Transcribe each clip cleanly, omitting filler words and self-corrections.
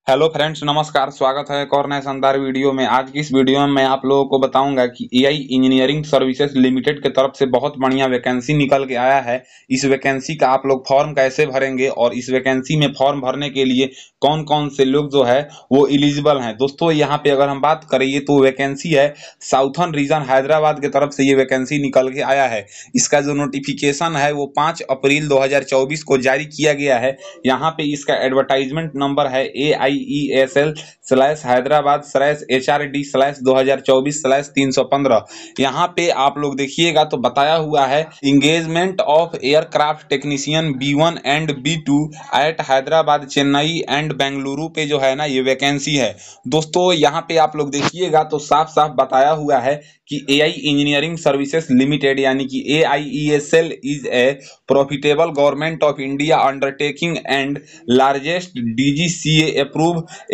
Hello friends, नमस्कार। स्वागत है एक और नए शानदार वीडियो में। आज की इस वीडियो में मैं आप लोगों को बताऊंगा कि एआई इंजीनियरिंग सर्विसेज लिमिटेड के तरफ से बहुत बढ़िया वैकेंसी निकल के आया है। इस वैकेंसी का आप लोग फॉर्म कैसे भरेंगे और इस वैकेंसी में फॉर्म भरने के लिए कौन कौन से लोग जो है वो एलिजिबल हैं। दोस्तों, यहाँ पे अगर हम बात करें, ये तो वैकेंसी है साउथर्न रीजन हैदराबाद की तरफ से ये वैकेंसी निकल के आया है। इसका जो नोटिफिकेशन है वो 5 अप्रैल 2024 को जारी किया गया है। यहाँ पे इसका एडवर्टाइजमेंट नंबर है AIESL/हैदराबाद/HRD/2024/315। यहाँ पे आप लोग देखिएगा तो बताया हुआ है engagement of aircraft technician B1 and B2 at Hyderabad, Chennai and Bengaluru पे जो है ना ये वैकेंसी है। दोस्तों, यहाँ पे आप लोग देखिएगा तो साफ साफ बताया हुआ है कि एआई इंजीनियरिंग सर्विसेज लिमिटेड यानी कि AIESL is a profitable government of India undertaking and largest DGCA approve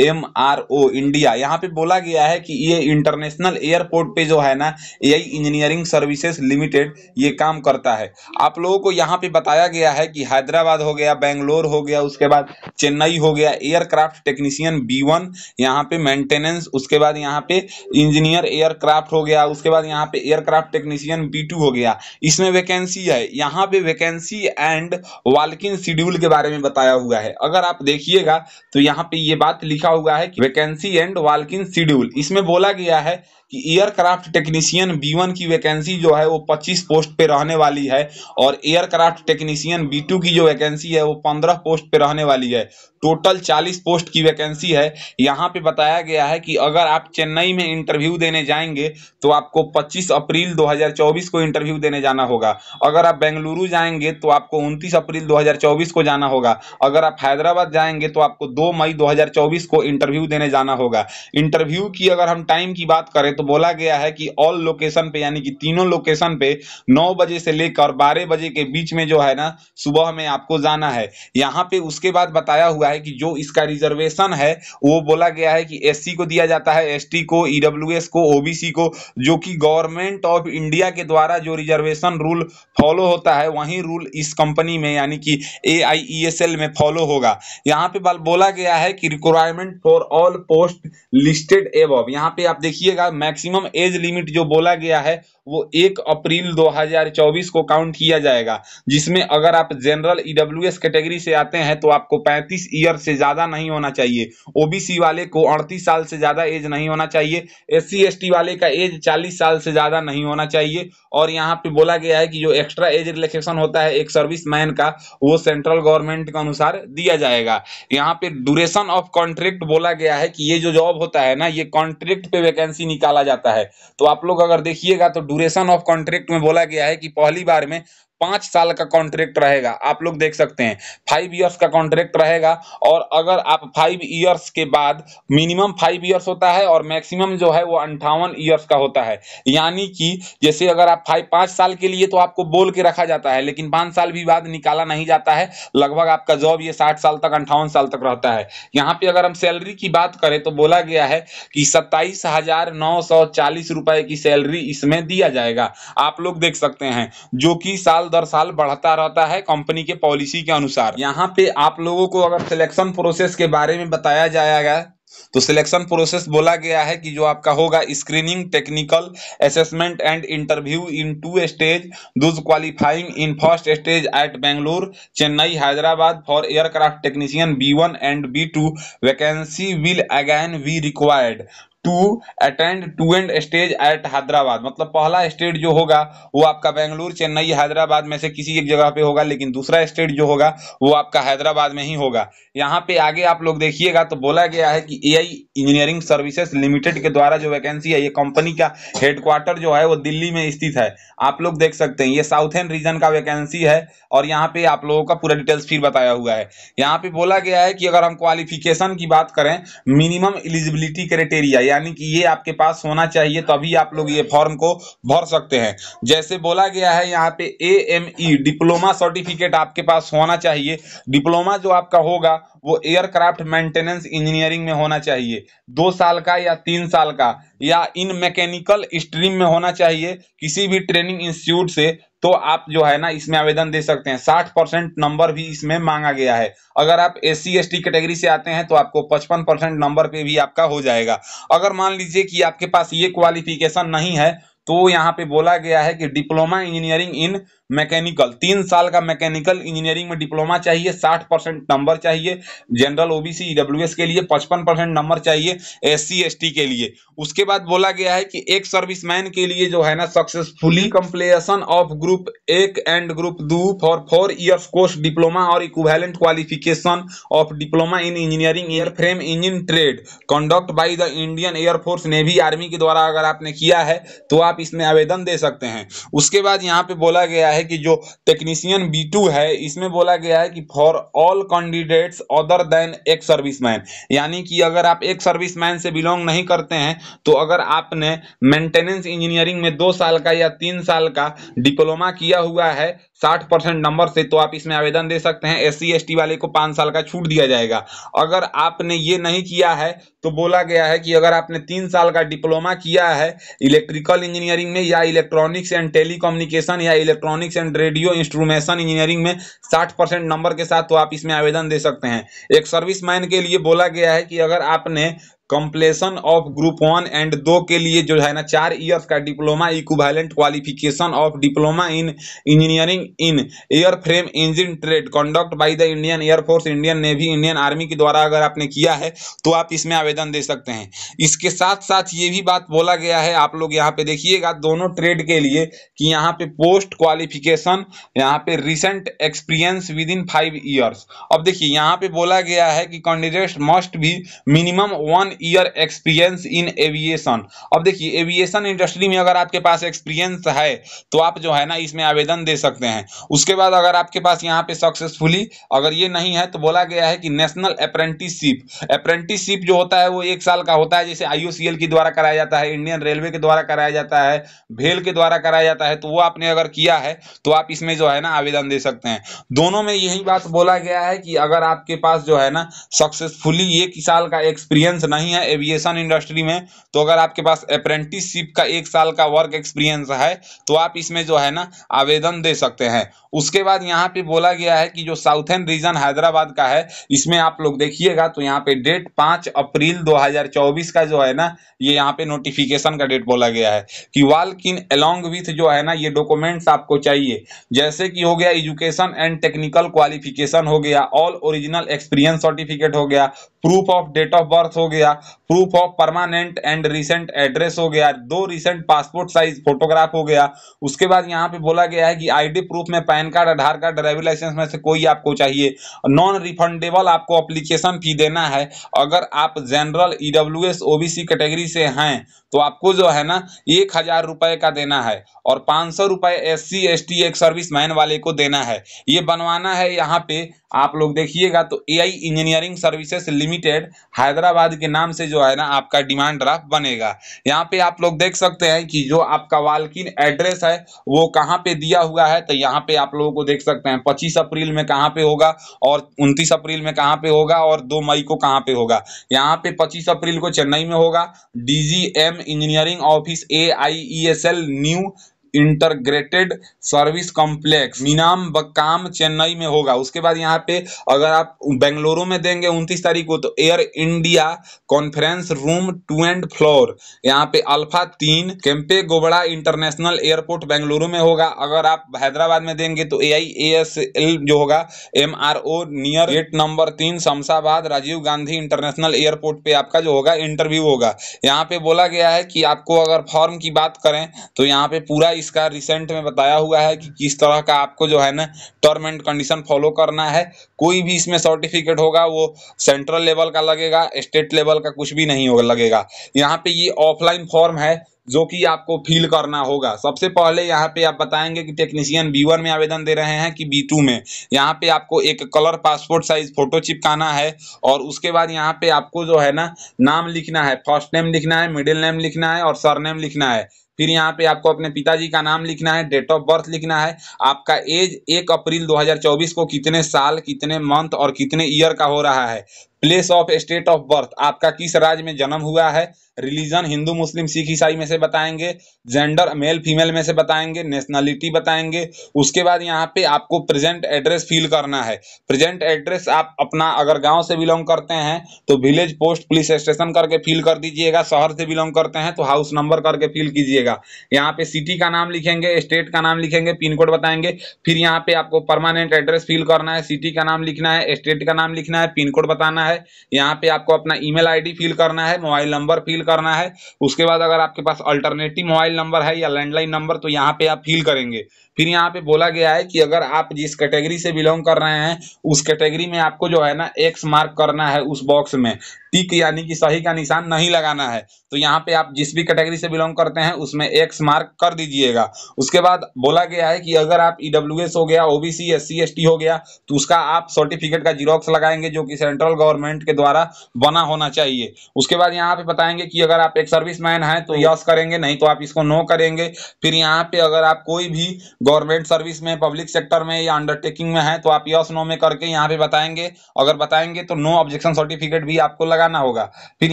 MRO India. यहाँ पे बोला गया है कि ये इंटरनेशनल एयरपोर्ट पे जो है ना एआई इंजीनियरिंग सर्विसेज लिमिटेड ये काम करता है। आप लोगों को यहाँ पे बताया गया है कि हैदराबाद हो गया, बेंगलोर हो गया, उसके बाद चेन्नई हो गया। एयरक्राफ्ट टेक्नीशियन B1 यहाँ पे मेंटेनेंस, उसके बाद यहाँ पे इंजीनियर एयरक्राफ्ट हो गया, उसके बाद यहाँ पे एयरक्राफ्ट टेक्नीशियन B2 हो गया। इसमें वैकेंसी है। यहाँ पे वैकेंसी एंड वाल्किन शेड्यूल के बारे में बताया हुआ है। अगर आप देखिएगा तो यहाँ पे ये बात लिखा हुआ है कि वैकेंसी एंड वाल्किन शेड्यूल। इसमें बोला गया है कि एयरक्राफ्ट टेक्नीशियन B1 की वैकेंसी जो है वो 25 पोस्ट पे रहने वाली है और एयरक्राफ्ट टेक्नीशियन B2 की जो वैकेंसी है वो 15 पोस्ट पे रहने वाली है। टोटल 40 पोस्ट की वैकेंसी है। यहाँ पे बताया गया है कि अगर आप चेन्नई में इंटरव्यू देने जाएंगे तो आपको 25 अप्रैल 2024 को इंटरव्यू देने जाना होगा। अगर आप बेंगलुरु जाएंगे तो आपको 29 अप्रैल 2024 को जाना होगा। अगर आप हैदराबाद जाएंगे तो आपको 2 मई 2024 को इंटरव्यू देने जाना होगा। इंटरव्यू की अगर हम टाइम की बात करें तो बोला गया है कि ऑल लोकेशन पे यानी कि तीनों लोकेशन पे 9 बजे से लेकर 12 बजे के बीच में जो है ना सुबह में आपको जाना है। यहाँ पे उसके बाद बताया हुआ है कि जो इसका रिजर्वेशन है वो बोला गया है कि SC को दिया जाता है, ST को, EWS को, OBC को, जो कि गवर्नमेंट ऑफ इंडिया के द्वारा जो रिजर्वेशन रूल फॉलो होता है वही रूल इस कंपनी में यानी कि AIESL में फॉलो होगा। यहाँ पे बोला गया है कि requirement for all post listed above. यहाँ पे आप देखिएगा मैक्सिमम एज लिमिट जो बोला गया है वो 1 अप्रैल 2024 को काउंट किया जाएगा, जिसमें अगर आप जनरल EWS कैटेगरी से आते हैं तो आपको 35 ईयर से ज्यादा नहीं होना चाहिए। OBC वाले को 38 साल से ज्यादा एज नहीं होना चाहिए। SC ST वाले का एज 40 साल से ज्यादा नहीं होना चाहिए। और यहाँ पे बोला गया है कि जो एक्स्ट्रा एज रिलैक्सेशन होता है एक सर्विस मैन का वो सेंट्रल गवर्नमेंट के अनुसार दिया जाएगा। यहाँ पे ड्यूरेशन ऑफ कॉन्ट्रैक्ट बोला गया है कि ये जो जॉब होता है ना ये कॉन्ट्रैक्ट पे वैकेंसी निकाला जाता है। तो आप लोग अगर देखिएगा तो ड्यूरेशन ऑफ कॉन्ट्रैक्ट में बोला गया है कि पहली बार में 5 साल का कॉन्ट्रैक्ट रहेगा। आप लोग देख सकते हैं 5 इयर्स का कॉन्ट्रैक्ट रहेगा। और अगर आप 5 इयर्स के बाद मिनिमम 5 इयर्स होता है और मैक्सिमम जो है वो 58 इयर्स का होता है। यानी कि जैसे अगर आप 5 साल के लिए तो आपको बोल के रखा जाता है, लेकिन 5 साल भी बाद निकाला नहीं जाता है। लगभग आपका जॉब ये 60 साल तक 58 साल तक रहता है। यहाँ पे अगर हम सैलरी की बात करें तो बोला गया है कि 27,940 रुपए की सैलरी इसमें दिया जाएगा। आप लोग देख सकते हैं, जो कि साल दर साल बढ़ता रहता है कंपनी के पॉलिसी के अनुसार। यहाँ पे आप लोगों को अगर सिलेक्शन प्रोसेस के बारे में बताया जाएगा तो सिलेक्शन प्रोसेस बोला गया है कि जो आपका होगा screening, technical assessment and interview in 2 stage, those qualifying in first stage at Bengaluru, Chennai, Hyderabad for aircraft technician B1 and B2 vacancy will again be required to attend 2 and stage at Hyderabad. मतलब पहला stage जो होगा वो आपका बेंगलुरु, चेन्नई, हैदराबाद में से किसी एक जगह पे होगा, लेकिन दूसरा स्टेज जो होगा वो आपका हैदराबाद में ही होगा। यहाँ पे आगे आप लोग देखिएगा तो बोला गया है कि एआई इंजीनियरिंग सर्विसेज लिमिटेड के द्वारा जो वैकेंसी है ये कंपनी का हेडक्वार्टर जो है वो दिल्ली में स्थित है। आप लोग देख सकते हैं ये साउथर्न रीजन का वैकेंसी है। और यहाँ पे आप लोगों का पूरा डिटेल्स फिर बताया हुआ है। यहाँ पे बोला गया है कि अगर हम क्वालिफिकेशन की बात करें, मिनिमम एलिजिबिलिटी क्राइटेरिया यानी कि ये आपके पास होना चाहिए तभी आप लोग ये फॉर्म को भर सकते हैं। जैसे बोला गया है यहाँ पे AME डिप्लोमा सर्टिफिकेट आपके पास होना चाहिए। डिप्लोमा जो आपका होगा वो एयरक्राफ्ट मेंटेनेंस इंजीनियरिंग में होना चाहिए, 2 साल का या 3 साल का, या इन मैकेनिकल स्ट्रीम में होना चाहिए किसी भी ट्रेनिंग इंस्टीट्यूट से तो आप जो है ना इसमें आवेदन दे सकते हैं। 60% नंबर भी इसमें मांगा गया है। अगर आप SC/ST कैटेगरी से आते हैं तो आपको 55% नंबर पे भी आपका हो जाएगा। अगर मान लीजिए कि आपके पास ये क्वालिफिकेशन नहीं है तो यहाँ पे बोला गया है कि डिप्लोमा इंजीनियरिंग इन मैकेनिकल, 3 साल का मैकेनिकल इंजीनियरिंग में डिप्लोमा चाहिए, 60% नंबर चाहिए। जनरल OBC EWS के लिए 55% नंबर चाहिए, SC/ST के लिए। उसके बाद बोला गया है कि एक सर्विसमैन के लिए जो है ना successfully completion of group 1 and group 2 for 4 years course diploma और equivalent qualification of diploma in engineering airframe engine trade conduct by the Indian air force navy army के द्वारा अगर आपने किया है तो आप इसमें आवेदन दे सकते हैं। उसके बाद यहाँ पे बोला गया है कि जो टेक्नीशियन B2 है इसमें बोला गया है कि for all candidates other than एक सर्विसमैन, यानी कि अगर आप एक सर्विसमैन से बिलोंग नहीं करते हैं तो अगर आपने मेंटेनेंस इंजीनियरिंग में 2 साल का या 3 साल का डिप्लोमा किया हुआ है 60% नंबर से, तो आप इसमें आवेदन दे सकते हैं। SC/ST वाले को 5 साल का छूट दिया जाएगा। अगर आपने ये नहीं किया है तो बोला गया है कि अगर आपने 3 साल का डिप्लोमा किया है इलेक्ट्रिकल इंजीनियरिंग में या इलेक्ट्रॉनिक्स एंड टेलीकम्युनिकेशन या electronics and radio instrumentation engineering में 60% नंबर के साथ, तो आप इसमें आवेदन दे सकते हैं। एक सर्विसमैन के लिए बोला गया है कि अगर आपने कंप्लीशन ऑफ ग्रुप 1 एंड 2 के लिए जो है ना 4 इयर्स का diploma equivalent qualification of diploma in engineering in airframe engine trade conduct by the Indian air force, Indian navy, Indian army के द्वारा अगर आपने किया है तो आप इसमें आवेदन दे सकते हैं। इसके साथ साथ ये भी बात बोला गया है, आप लोग यहाँ पे देखिएगा दोनों ट्रेड के लिए कि यहाँ पे पोस्ट क्वालिफिकेशन, यहाँ पे recent experience with in 5 years. अब देखिए यहाँ पे बोला गया है कि कैंडिडेट मस्ट भी minimum 1 year experience in aviation. अब देखिए एविएशन इंडस्ट्री में अगर आपके पास एक्सपीरियंस है तो आप जो है ना इसमें आवेदन दे सकते हैं। उसके बाद अगर आपके पास यहाँ पे सक्सेसफुली अगर ये नहीं है तो बोला गया है कि नेशनल अप्रेंटिसशिप जो होता है वो 1 साल का होता है, जैसे IOCL के द्वारा कराया जाता है, इंडियन रेलवे के द्वारा कराया जाता है, भेल के द्वारा कराया जाता है, तो वो आपने अगर किया है तो आप इसमें जो है ना आवेदन दे सकते हैं। दोनों में यही बात बोला गया है कि अगर आपके पास जो है ना सक्सेसफुली 1 साल का एक्सपीरियंस नहीं है एविएशन इंडस्ट्री में, तो अगर आपके पास अप्रेंटिसशिप का 1 साल का वर्क एक्सपीरियंस है तो आप इसमें जो है ना आवेदन दे सकते हैं। उसके बाद यहाँ पे बोला गया है कि जो साउथर्न रीजन हैदराबाद का है इसमें आप लोग देखिएगा तो यहाँ पे डेट 5 अप्रैल 2024 का जो है ना ये यहाँ पे नोटिफिकेशन का डेट बोला गया है कि वॉक इन अलोंग विथ जो है ना ये डॉक्यूमेंट्स आपको चाहिए, जैसे कि हो गया एजुकेशन एंड टेक्निकल क्वालिफिकेशन हो गया, ऑल ओरिजिनल एक्सपीरियंस सर्टिफिकेट हो गया, proof of date of birth हो गया, proof of permanent and recent address हो गया, 2 रिसेंट पासपोर्ट साइज फोटोग्राफ हो गया। उसके बाद यहाँ पे बोला गया है कि ID प्रूफ में पैन कार्ड, आधार कार्ड, ड्राइविंग लाइसेंस में से कोई आपको चाहिए। नॉन रिफंडेबल आपको एप्लीकेशन फी देना है। अगर आप जनरल EWS OBC कैटेगरी से हैं तो आपको जो है ना 1000 रुपए का देना है और 500 रुपए SC/ST एक सर्विसमैन वाले को देना है। ये बनवाना है यहाँ पे आप लोग देखिएगा तो AI engineering services limited Hyderabad के नाम से जो है ना आपका डिमांड ड्राफ्ट बनेगा। यहाँ पे आप लोग देख सकते हैं कि जो आपका वॉक-इन एड्रेस है वो कहाँ पे दिया हुआ है, तो यहाँ पे आप लोगों को देख सकते हैं 25 अप्रैल में कहाँ पे होगा और 29 अप्रैल में कहाँ पे होगा और 2 मई को कहाँ पे होगा। यहाँ पे 25 अप्रैल को चेन्नई में होगा, DGM engineering office AIESL new integrated service complex Meenambakkam Chennai में होगा। उसके बाद यहाँ पे अगर आप बेंगलुरु में देंगे 29 तारीख को तो Air India conference room 2 and floor, यहाँ पे alpha 3 Kempegowda international airport Bengaluru में होगा। अगर आप हैदराबाद में देंगे तो AIASL जो होगा MRO near gate number 3 Shamshabad Rajiv Gandhi international airport पे आपका जो होगा इंटरव्यू होगा। यहाँ पे बोला गया है कि आपको अगर फॉर्म की बात करें तो यहाँ पे पूरा इसका रिसेंट में बताया हुआ है कि किस तरह का आपको जो है ना टर्म एंड कंडीशन फॉलो करना है। कोई भी इसमें सर्टिफिकेट होगा वो सेंट्रल लेवल का लगेगा, स्टेट लेवल का कुछ भी नहीं होगा लगेगा। यहाँ पे ये ऑफलाइन फॉर्म है जो कि आपको फिल करना होगा। सबसे पहले यहाँ पे आप बताएंगे कि टेक्नीशियन B1 में आवेदन दे रहे हैं कि B2 में। यहाँ पे आपको एक कलर पासपोर्ट साइज फोटो चिपकाना है और उसके बाद यहाँ पे आपको जो है ना नाम लिखना है, फर्स्ट नेम लिखना है, मिडिल नेम लिखना है और सरनेम लिखना है। फिर यहाँ पे आपको अपने पिताजी का नाम लिखना है, डेट ऑफ बर्थ लिखना है, आपका एज 1 अप्रैल 2024 को कितने साल, कितने मंथ और कितने ईयर का हो रहा है, place of state of birth, आपका किस राज्य में जन्म हुआ है। रिलीजन हिंदू मुस्लिम सिख ईसाई में से बताएंगे। जेंडर मेल फीमेल में से बताएंगे। नेशनलिटी बताएंगे। उसके बाद यहाँ पे आपको प्रेजेंट एड्रेस फिल करना है। प्रेजेंट एड्रेस आप अपना अगर गांव से बिलोंग करते हैं तो विलेज पोस्ट पुलिस स्टेशन करके फिल कर दीजिएगा। शहर से बिलोंग करते हैं तो हाउस नंबर करके फिल कीजिएगा। यहाँ पे सिटी का नाम लिखेंगे, स्टेट का नाम लिखेंगे, पिन कोड बताएंगे। फिर यहाँ पे आपको परमानेंट एड्रेस फिल करना है। सिटी का नाम लिखना है, स्टेट का नाम लिखना है, पिन कोड बताना है। यहाँ पे आपको अपना ईमेल आईडी फिल करना है, मोबाइल नंबर फिल करना है। उसके बाद अगर आपके पास अल्टरनेटिव मोबाइल नंबर है या लैंडलाइन नंबर तो यहाँ पे आप फिल करेंगे। फिर यहाँ पे बोला गया है कि अगर आप जिस कैटेगरी से बिलोंग कर रहे हैं उस कैटेगरी में आपको जो है ना एक्स मार्क करना है। उस बॉक्स में टिक यानी कि सही का निशान नहीं लगाना है। तो यहाँ पे आप जिस भी कैटेगरी से बिलोंग करते हैं उसमें एक्स मार्क कर दीजिएगा। उसके बाद बोला गया है कि अगर आप ईडब्ल्यूएस हो गया, ओबीसी, एससी एसटी हो गया तो उसका आप सर्टिफिकेट का जीरोक्स लगाएंगे जो कि सेंट्रल गवर्नमेंट के द्वारा बना होना चाहिए। उसके बाद यहाँ पे बताएंगे कि अगर आप एक सर्विसमैन हैं तो यस करेंगे, नहीं तो आप इसको नो करेंगे। फिर यहाँ पे अगर आप कोई भी गवर्नमेंट सर्विस में, पब्लिक सेक्टर में या अंडरटेकिंग में है तो आप यस नो में करके यहाँ पे बताएंगे। अगर बताएंगे तो नो ऑब्जेक्शन सर्टिफिकेट भी आपको लगाना होगा। फिर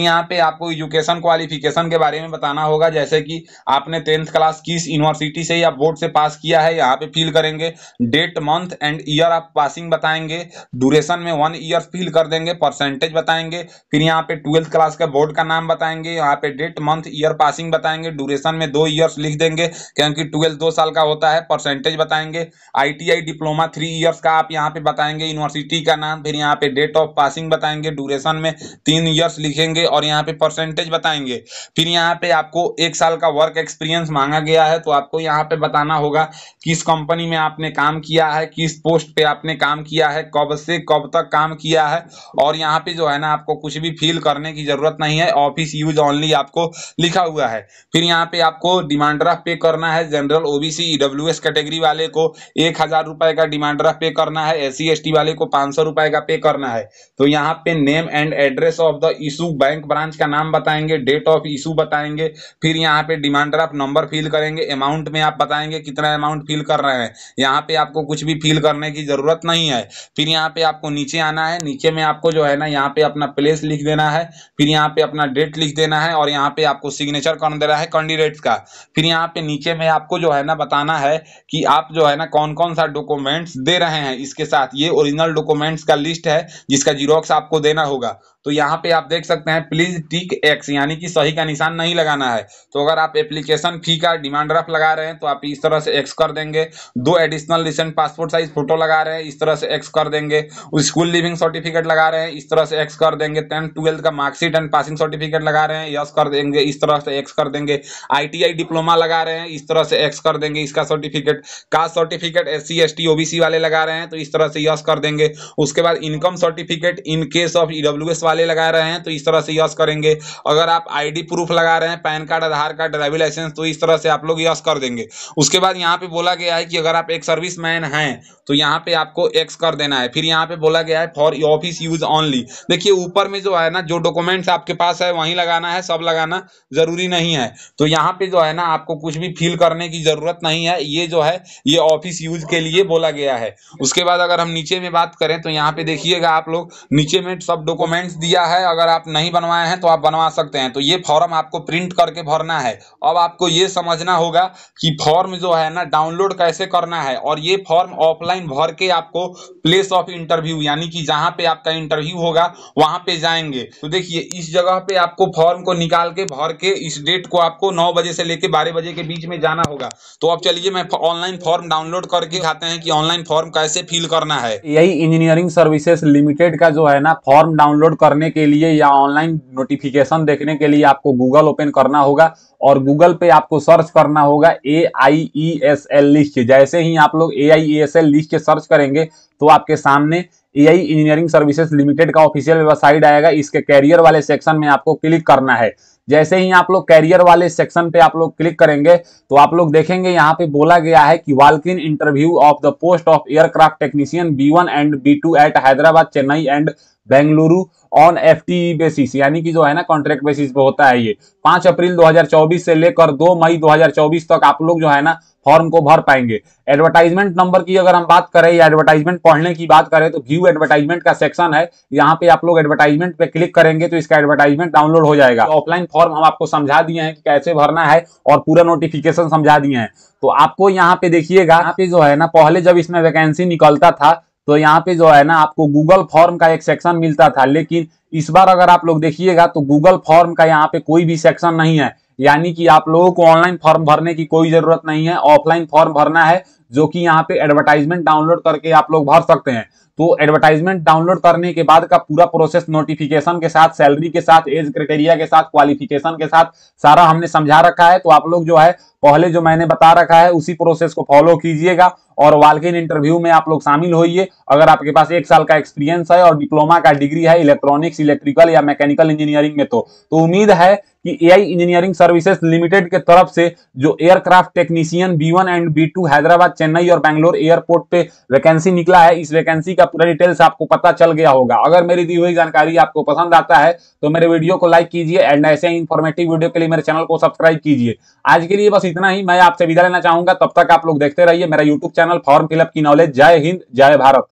यहाँ पे आपको एजुकेशन क्वालिफिकेशन के बारे में बताना होगा, जैसे कि आपने 10th क्लास किस यूनिवर्सिटी से या बोर्ड से पास किया है, यहाँ पे फिल करेंगे। Date month and year of passing बताएंगे। ड्यूरेशन में 1 ईयर फिल कर देंगे। परसेंटेज बताएंगे। फिर यहाँ पे 12th क्लास का बोर्ड का नाम बताएंगे। यहाँ पे डेट मंथ ईयर पासिंग बताएंगे। ड्यूरेशन में 2 ईयर्स लिख देंगे क्योंकि 12 2 साल का होता है। परसेंटेज बताएंगे। आईटीआई डिप्लोमा 3 ईयर्स का आप यहाँ पे बताएंगे यूनिवर्सिटी का नाम। फिर यहाँ पे डेट ऑफ पासिंग बताएंगे। ड्यूरेशन में 3 ईयर्स लिखेंगे और यहाँ पे परसेंटेज बताएंगे। फिर यहाँ पे आपको 1 साल का वर्क एक्सपीरियंस मांगा गया है तो आपको यहाँ पे बताना होगा किस कंपनी में आपने काम किया है, किस पोस्ट पे आपने काम किया है, कब से कब तक काम किया है। और यहाँ पे जो है ना आपको कुछ भी फिल करने की जरूरत नहीं है, ऑफिस यूज ओनली आपको लिखा हुआ है। फिर यहाँ पे आपको डिमांड ड्राफ्ट पे करना है। जनरल, ओबीसी, ईडब्ल्यूएस कैटेगरी वाले को 1000 रुपए का डिमांड ड्राफ्ट पे करना है। एससी एसटी वाले को 500 रुपए का पे करना है। तो यहाँ पे name and address of the issue, bank branch का नाम बताएंगे, डेट ऑफ इशू बताएंगे। फिर यहाँ पे डिमांड ड्राफ्ट नंबर फिल करेंगे। अमाउंट में आप बताएंगे कितना अमाउंट फिल कर रहे हैं। यहाँ पे आपको कुछ भी फिल करने की जरूरत नहीं है। फिर यहाँ पे आपको नीचे आना है। नीचे में आपको जो है ना यहाँ पे अपना प्लेस लिख देना है। फिर यहाँ पे अपना डेट लिख देना है और यहाँ पे आपको सिग्नेचर कर देना है कैंडिडेट्स का। फिर यहाँ पे नीचे में आपको जो है ना बताना है कि आप जो है ना कौन कौन सा डॉक्यूमेंट्स दे रहे हैं इसके साथ। ये ओरिजिनल डॉक्यूमेंट्स का लिस्ट है जिसका जीरोक्स आपको देना होगा। तो यहाँ पे आप देख सकते हैं प्लीज टिक एक्स यानी कि सही का निशान नहीं लगाना है। तो अगर आप एप्लीकेशन फी का डिमांड ड्राफ्ट लगा रहे हैं तो आप इस तरह से एक्स कर देंगे। 2 additional recent passport size photo लगा रहे हैं इस तरह से एक्स कर देंगे। स्कूल लिविंग सर्टिफिकेट लगा रहे हैं इस तरह से एक्स कर देंगे। 10th 12th का मार्कशीट एंड पासिंग सर्टिफिकेट लगा रहे हैं यस कर देंगे, इस तरह से एक्स कर देंगे। आईटीआई डिप्लोमा लगा रहे हैं इस तरह से एक्स कर देंगे इसका certificate. Caste certificate SC ST OBC वाले लगा रहे हैं तो इस तरह से यस कर देंगे। उसके बाद income certificate in case of EWS वाले लगा रहे हैं तो इस तरह से यस करेंगे। अगर आप आईडी प्रूफ लगा रहे हैं, पैन कार्ड, आधार कार्ड, ड्राइविंग लाइसेंस, तो इस तरह से आप लोग यस कर देंगे। उसके बाद यहाँ पे बोला गया है कि अगर आप एक सर्विसमैन हैं तो यहाँ पे आपको एक्स कर देना है। फिर यहाँ पे बोला गया है फॉर ऑफिस यूज ओनली। देखिए ऊपर में जो है ना जो डॉक्यूमेंट्स आपके पास है वहीं लगाना है, सब लगाना जरूरी नहीं है। तो यहाँ पे जो है ना आपको कुछ भी फिल करने की जरूरत नहीं है। ये जो है ये ऑफिस यूज के लिए बोला गया है। उसके बाद अगर हम नीचे में बात करें तो यहाँ पे देखिएगा आप लोग नीचे में सब डॉक्यूमेंट्स दिया है। अगर आप नहीं बनवाए हैं तो आप बनवा सकते हैं। तो ये फॉर्म आपको प्रिंट करके भरना है। अब आपको ये समझना होगा कि फॉर्म जो है ना डाउनलोड कैसे करना है। और ये फॉर्म ऑफलाइन भर के आपको प्लेस ऑफ इंटरव्यू यानी कि जहां पे आपका इंटरव्यू होगा वहां पे जाएंगे। तो देखिए इस जगह पे आपको फॉर्म को निकाल के भर के इस डेट को आपको 9 बजे से लेके 12 बजे के बीच में जाना होगा। तो अब चलिए मैं ऑनलाइन फॉर्म डाउनलोड करके दिखाते हैं कि ऑनलाइन फॉर्म कैसे फिल करना है। यही इंजीनियरिंग सर्विसेज लिमिटेड का जो है ना फॉर्म डाउनलोड करने के लिए या ऑनलाइन नोटिफिकेशन देखने के लिए आपको गूगल ओपन करना होगा और गूगल पे आपको सर्च करना होगा AIESL लिस्ट। जैसे ही आप लोग AIESL लिस्ट सर्च करेंगे तो आपके सामने एआई इंजीनियरिंग सर्विसेज लिमिटेड का ऑफिशियल वेबसाइट आएगा। इसके कैरियर वाले सेक्शन में आपको क्लिक करना है। जैसे ही आप लोग कैरियर वाले सेक्शन पे आप लोग क्लिक करेंगे तो आप लोग देखेंगे यहाँ पे बोला गया है कि walk in interview of the post of aircraft technician B1 and B2 at Hyderabad, Chennai and Bengaluru on FTE basis, यानी कि जो है ना कॉन्ट्रैक्ट बेसिस पे होता है। ये 5 अप्रैल 2024 से लेकर 2 मई 2024 तक आप लोग जो है ना फॉर्म को भर पाएंगे। एडवर्टाइजमेंट नंबर की अगर हम बात करें या एडवर्टाइजमेंट पढ़ने की बात करें तो व्यू एडवर्टाइजमेंट का सेक्शन है, यहाँ पे आप लोग एडवर्टाइजमेंट पे क्लिक करेंगे तो इसका एडवर्टाइजमेंट डाउनलोड हो जाएगा। ऑफलाइन फॉर्म हम आपको समझा दिए हैं कि कैसे भरना है और पूरा नोटिफिकेशन समझा दिए हैं। तो आपको यहाँ पे देखिएगा, यहाँ पे जो है ना पहले जब इसमें वैकेंसी निकलता था तो यहाँ पे जो है ना आपको गूगल फॉर्म का एक सेक्शन मिलता था, लेकिन इस बार अगर आप लोग देखिएगा तो गूगल फॉर्म का यहाँ पे कोई भी सेक्शन नहीं है, यानी कि आप लोगों को ऑनलाइन फॉर्म भरने की कोई जरूरत नहीं है, ऑफलाइन फॉर्म भरना है, जो कि यहाँ पे एडवर्टाइजमेंट डाउनलोड करके आप लोग भर सकते हैं। तो एडवर्टाइजमेंट डाउनलोड करने के बाद का पूरा प्रोसेस नोटिफिकेशन के साथ, सैलरी के साथ, एज क्राइटेरिया के साथ, क्वालिफिकेशन के साथ सारा हमने समझा रखा है। तो आप लोग जो है पहले जो मैंने बता रखा है उसी प्रोसेस को फॉलो कीजिएगा और वॉक इन इंटरव्यू में आप लोग शामिल होइए। अगर आपके पास 1 साल का एक्सपीरियंस है और डिप्लोमा का डिग्री है इलेक्ट्रॉनिक्स, इलेक्ट्रिकल या मैकेनिकल इंजीनियरिंग में, तो उम्मीद है कि एआई इंजीनियरिंग सर्विसेज लिमिटेड के तरफ से जो aircraft technician B1 and B2 Hyderabad, Chennai और बेंगलोर एयरपोर्ट पे वैकेंसी निकला है, इस वैकेंसी का पूरा डिटेल्स आपको पता चल गया होगा। अगर मेरी दी हुई जानकारी आपको पसंद आता है तो मेरे वीडियो को लाइक कीजिए एंड ऐसे इंफॉर्मेटिव वीडियो के लिए मेरे चैनल को सब्सक्राइब कीजिए। आज के लिए बस इतना ही, मैं आपसे विदा लेना चाहूंगा। तब तक आप लोग देखते रहिए मेरा यूट्यूब चैनल फॉर्म फिलअप की नॉलेज। जय हिंद, जय भारत।